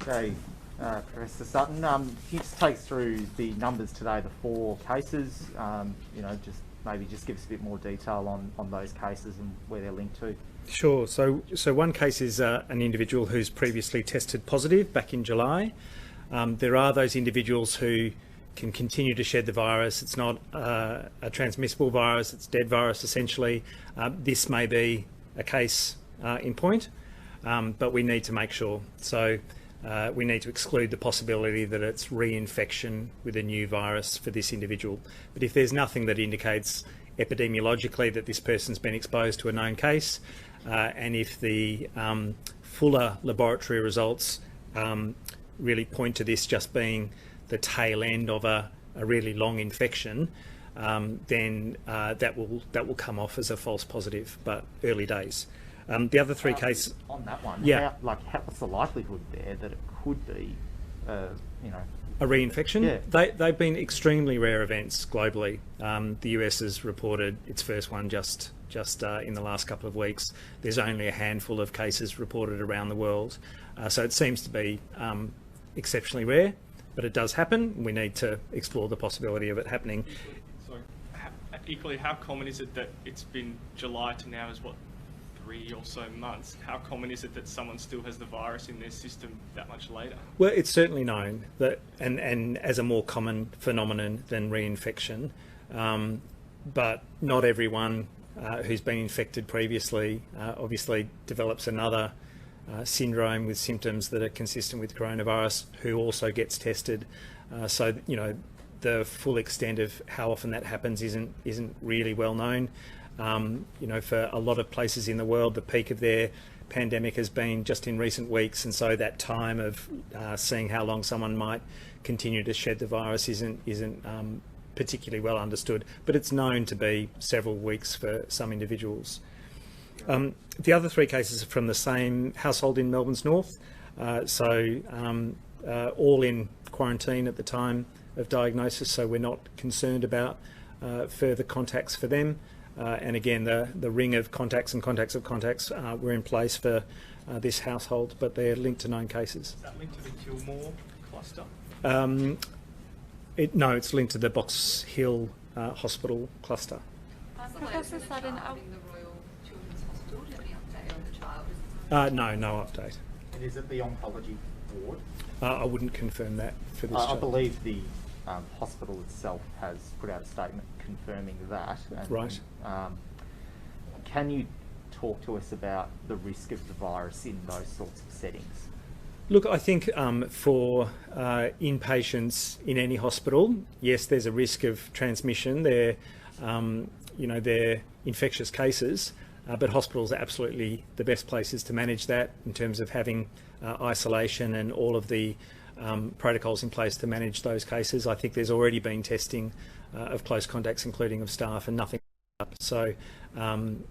Okay, Professor Sutton, can you just take us through the numbers today, the 4 cases, just give us a bit more detail on those cases and where they're linked to. Sure. So one case is an individual who's previously tested positive back in July. There are those individuals who can continue to shed the virus. It's not a transmissible virus, it's dead virus essentially. This may be a case in point, but we need to make sure. So we need to exclude the possibility that it's reinfection with a new virus for this individual. But if there's nothing that indicates epidemiologically that this person's been exposed to a known case, and if the fuller laboratory results really point to this just being the tail end of a really long infection, then that will come off as a false positive, but early days. The other 3 cases on that one, yeah, what's the likelihood there that it could be, a reinfection? Yeah. They've been extremely rare events globally. The US has reported its first one just in the last couple of weeks. There's only a handful of cases reported around the world, so it seems to be exceptionally rare, but it does happen. We need to explore the possibility of it happening. Equally, how common is it that it's been July to now is 3 or so months? How common is it that someone still has the virus in their system that much later? Well, it's certainly known that, and as a more common phenomenon than reinfection, but not everyone who's been infected previously obviously develops another syndrome with symptoms that are consistent with coronavirus who also gets tested. So the full extent of how often that happens isn't really well known. For a lot of places in the world, the peak of their pandemic has been just in recent weeks, and so that time of seeing how long someone might continue to shed the virus isn't particularly well understood, but it's known to be several weeks for some individuals. The other 3 cases are from the same household in Melbourne's north, all in quarantine at the time of diagnosis, so we're not concerned about further contacts for them. And again, the ring of contacts and contacts of contacts were in place for this household, but they're linked to known cases. Is that linked to the Kilmore cluster? No, it's linked to the Box Hill Hospital cluster. Professor Sutton, No update. And is it the oncology ward? I wouldn't confirm that for this I child. believe the hospital itself has put out a statement confirming that. And, right. Can you talk to us about the risk of the virus in those sorts of settings? Look, I think for inpatients in any hospital, yes, there's a risk of transmission. They're infectious cases, but hospitals are absolutely the best places to manage that in terms of having isolation and all of the protocols in place to manage those cases. I think there's already been testing of close contacts, including of staff, and nothing. So I'm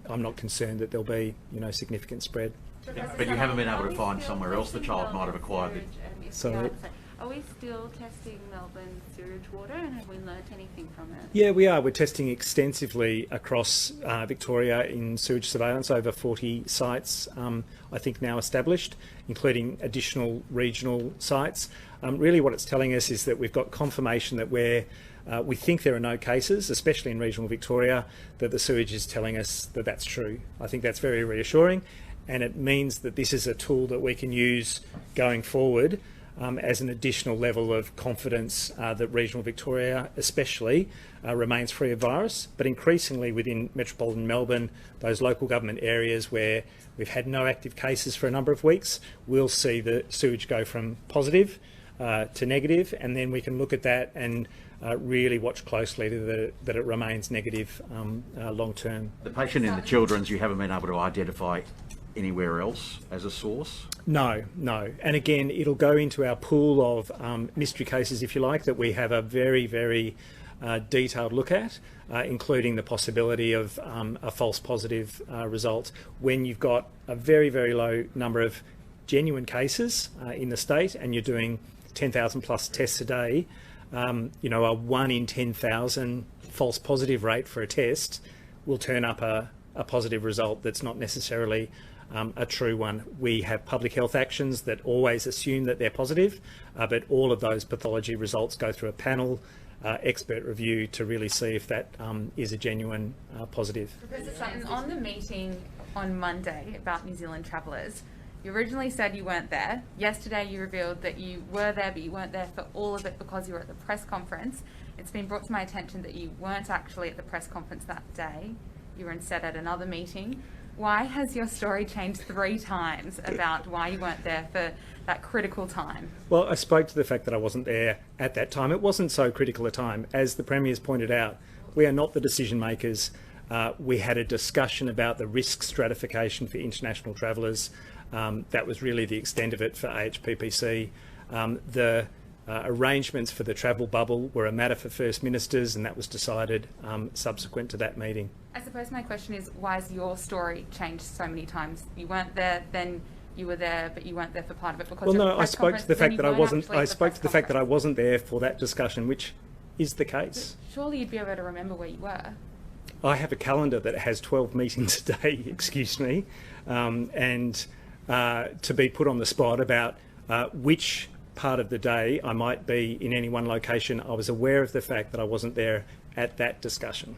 not concerned that there'll be significant spread. But you haven't been able to find somewhere else the child might have acquired it. So, are we still testing Melbourne sewage water, and have we learnt anything from it? yeah, we are. We're testing extensively across Victoria in sewage surveillance, over 40 sites, I think now established, including additional regional sites. Really what it's telling us is that we've got confirmation that we think there are no cases, especially in regional Victoria, that the sewage is telling us that that's true. I think that's very reassuring, and it means that this is a tool that we can use going forward as an additional level of confidence that regional Victoria especially remains free of virus, but increasingly within metropolitan Melbourne, those local government areas where we've had no active cases for a number of weeks, we'll see the sewage go from positive to negative, and then we can look at that and really watch closely that it remains negative long term. The patient in the children's, you haven't been able to identify anywhere else as a source? No. And again, it'll go into our pool of mystery cases, if you like, that we have a very, very detailed look at, including the possibility of a false positive result when you've got a very, very low number of genuine cases in the state and you're doing 10,000 plus tests a day. A 1 in 10,000 false positive rate for a test will turn up a positive result that's not necessarily a true one. We have public health actions that always assume that they're positive, but all of those pathology results go through a panel expert review to really see if that is a genuine positive. Professor Sutton, on the meeting on Monday about New Zealand travellers, you originally said you weren't there. Yesterday you revealed that you were there, but you weren't there for all of it because you were at the press conference. It's been brought to my attention that you weren't actually at the press conference that day. You were instead at another meeting. Why has your story changed 3 times about why you weren't there for that critical time? Well, I spoke to the fact that I wasn't there at that time. It wasn't so critical a time. As the Premier's pointed out, we are not the decision makers. We had a discussion about the risk stratification for international travellers. That was really the extent of it for AHPPC. The arrangements for the travel bubble were a matter for First Ministers, and that was decided subsequent to that meeting. I suppose my question is, why has your story changed so many times? You weren't there, then you were there, but you weren't there for part of it because. Well, no, I spoke to the fact that I wasn't. I spoke to the fact that I wasn't there for that discussion, which is the case. But surely you'd be able to remember where you were. I have a calendar that has 12 meetings a day. Excuse me, and to be put on the spot about which part of the day I might be in any one location, I was aware of the fact that I wasn't there at that discussion.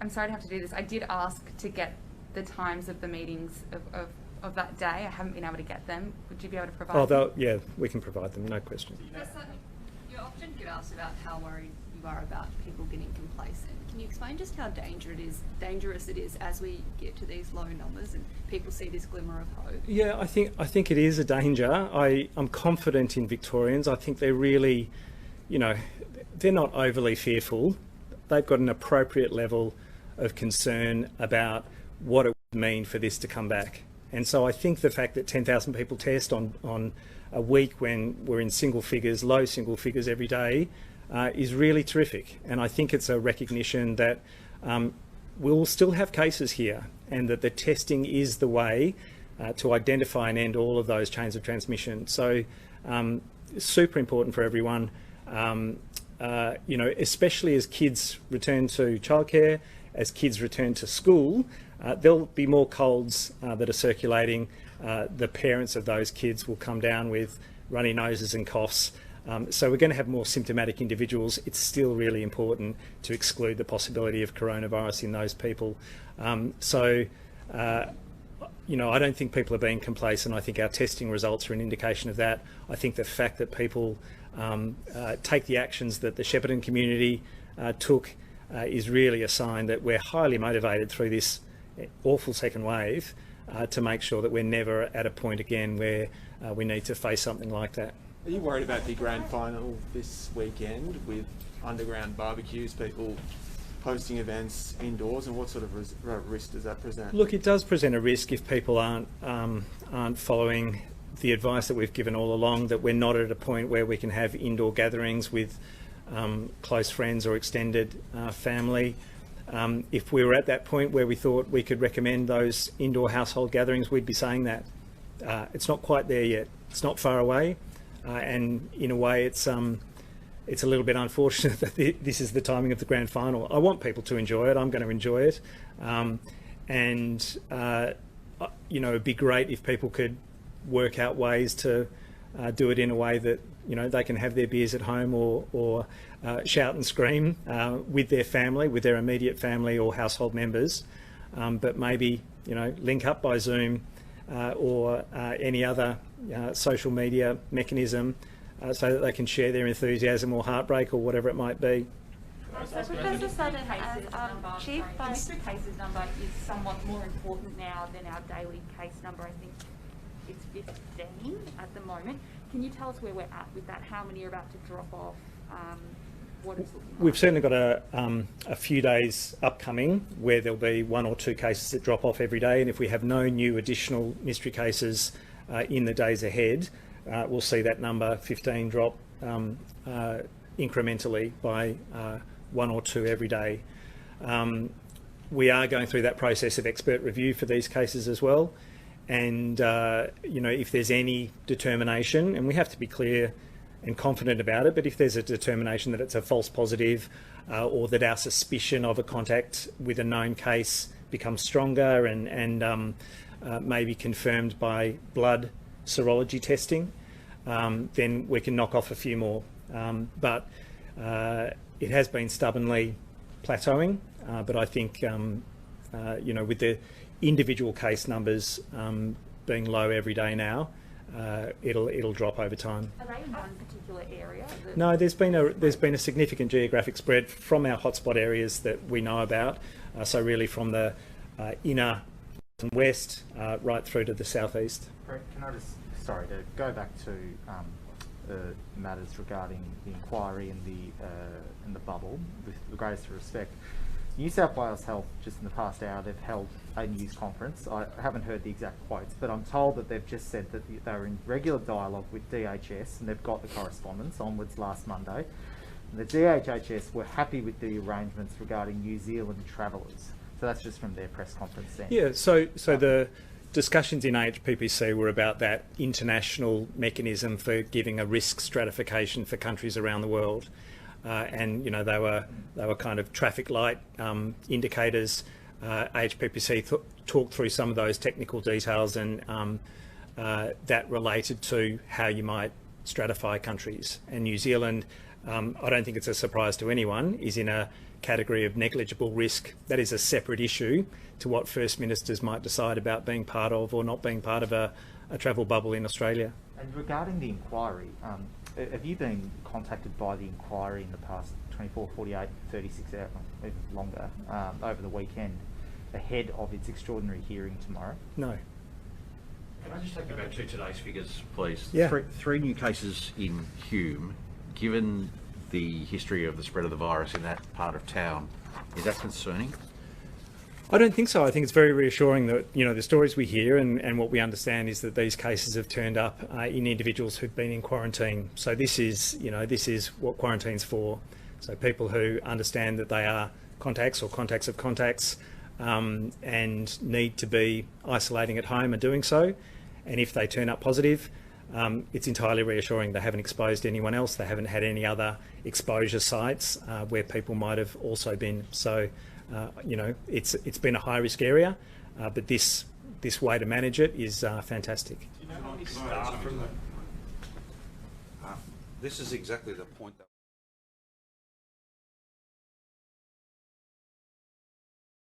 I'm sorry to have to do this. I did ask to get the times of the meetings of that day. I haven't been able to get them. Would you be able to provide them? Yeah, we can provide them, no question. You often get asked about how worried you are about people getting complacent. Can you explain just how dangerous it is as we get to these low numbers and people see this glimmer of hope? Yeah, I think it is a danger. I'm confident in Victorians. I think they're really, they're not overly fearful. They've got an appropriate level of concern about what it would mean for this to come back. And so I think the fact that 10,000 people test on a week when we're in single figures, low single figures every day, is really terrific. And I think it's a recognition that we'll still have cases here and that the testing is the way to identify and end all of those chains of transmission. So super important for everyone, especially as kids return to childcare, as kids return to school, there'll be more colds that are circulating. The parents of those kids will come down with runny noses and coughs. So we're going to have more symptomatic individuals. It's still really important to exclude the possibility of coronavirus in those people. I don't think people are being complacent. I think our testing results are an indication of that. I think the fact that people take the actions that the Shepparton community took is really a sign that we're highly motivated through this awful second wave to make sure that we're never at a point again where we need to face something like that. Are you worried about the grand final this weekend with underground barbecues, people hosting events indoors, and what sort of risk does that present? Look, it does present a risk if people aren't following the advice that we've given all along, that we're not at a point where we can have indoor gatherings with close friends or extended family. If we were at that point where we thought we could recommend those indoor household gatherings, we'd be saying that. It's not quite there yet. It's not far away, and in a way it's a little bit unfortunate that this is the timing of the grand final. I want people to enjoy it. I'm going to enjoy it, it'd be great if people could work out ways to do it in a way that they can have their beers at home or shout and scream with their family, with their immediate family or household members, but maybe link up by Zoom or any other social media mechanism so that they can share their enthusiasm or heartbreak or whatever it might be. So Professor Sutton, as Chief cases number is somewhat more important now than our daily case number. I think it's 15 at the moment. Can you tell us where we're at with that? How many are about to drop off? What it's looking like? We've certainly got a few days upcoming where there'll be 1 or 2 cases that drop off every day, and if we have no new additional mystery cases in the days ahead, we'll see that number 15 drop incrementally by 1 or 2 every day. We are going through that process of expert review for these cases as well. And, if there's any determination, and we have to be clear, and confident about it. But if there's a determination that it's a false positive, or that our suspicion of a contact with a known case becomes stronger and may be confirmed by blood serology testing, then we can knock off a few more. But it has been stubbornly plateauing. But I think, with the individual case numbers being low every day now, it'll drop over time. Are they in one particular area? No, there's been a significant geographic spread from our hotspot areas that we know about. So really from the inner and west right through to the southeast. Brett, can I just, sorry, to go back to matters regarding the inquiry and the bubble, with the greatest respect. New South Wales Health, just in the past hour, they've held a news conference. I haven't heard the exact quotes, but I'm told that they've just said that they're in regular dialogue with DHS, and they've got the correspondence onwards last Monday. And the DHS were happy with the arrangements regarding New Zealand travellers. So that's just from their press conference then. Yeah, so the discussions in AHPPC were about that international mechanism for giving a risk stratification for countries around the world. And they were kind of traffic light indicators. AHPPC talked through some of those technical details, and that related to how you might stratify countries. And New Zealand, I don't think it's a surprise to anyone, is in a category of negligible risk. That is a separate issue to what First Ministers might decide about being part of or not being part of a travel bubble in Australia. And regarding the inquiry, have you been contacted by the inquiry in the past 24, 48, 36 hours, even longer, over the weekend, ahead of its extraordinary hearing tomorrow? No. Can I just take you back to today's figures, please? Yeah. Three new cases in Hume. Given the history of the spread of the virus in that part of town, is that concerning? I don't think so. I think it's very reassuring that, the stories we hear and what we understand is that these cases have turned up in individuals who've been in quarantine. So this is what quarantine's for. So people who understand that they are contacts or contacts of contacts and need to be isolating at home are doing so. And if they turn up positive, it's entirely reassuring. They haven't exposed anyone else. They haven't had any other exposure sites where people might have also been. So, it's been a high risk area, but this way to manage it is fantastic. Do you know how many staff from the... This is exactly the point that